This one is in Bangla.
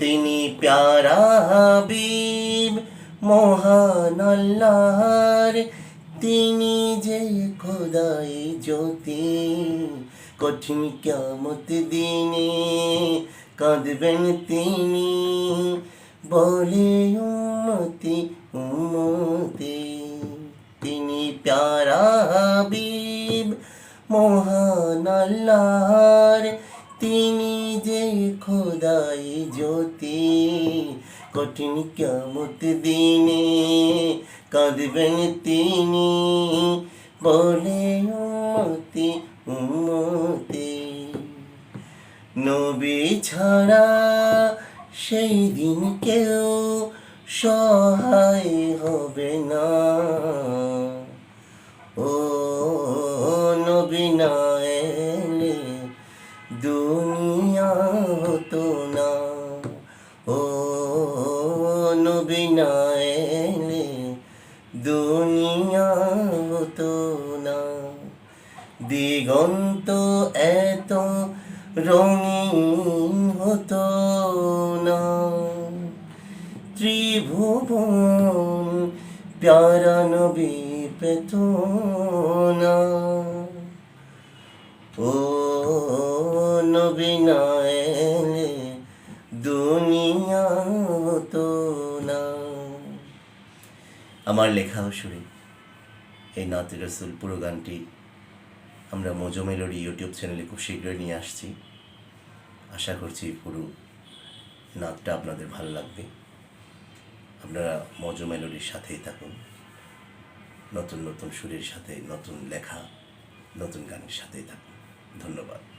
তিনি প্যারা হাবিব মহান আল্লাহর, তিনি যে খোদাই জ্যোতি। কঠিন কিয়ামত দিনে কাঁদবেন তিনি, বলে উম্মতি উম্মতি। তিনি প্যারা হাবিব মহান আল্লাহর, তিনি যে খোদাই জ্যোতি। কঠিন কিয়ামত দিনে কাঁদবেন তিনি, বলে উম্মতি উম্মতি। নবী ছাড়া সেই দিন কেউ সহায় হবে না। ও নবী না এলে দুনিয়া হতো না। ও নবী না এলে দুনিয়া হতো না। দিগন্ত এত রঙিন হতো না। ত্রিভুবন প্যারা নবী পেত না। ও নবী না এলে দুনিয়া হতো না। আমার লেখা সুরে এই নাতে রসুল পুরো গানটি আমরা মজো মেলোডি ইউটিউব চ্যানেলে খুব শীঘ্রই নিয়ে আসছি। আশা করছি পুরো নাতটা আপনাদের ভালো লাগবে। আপনারা মজো মেলোডির সাথেই থাকুন, নতুন নতুন সুরের সাথে, নতুন লেখা, নতুন গানের সাথেই থাকুন। ধন্যবাদ।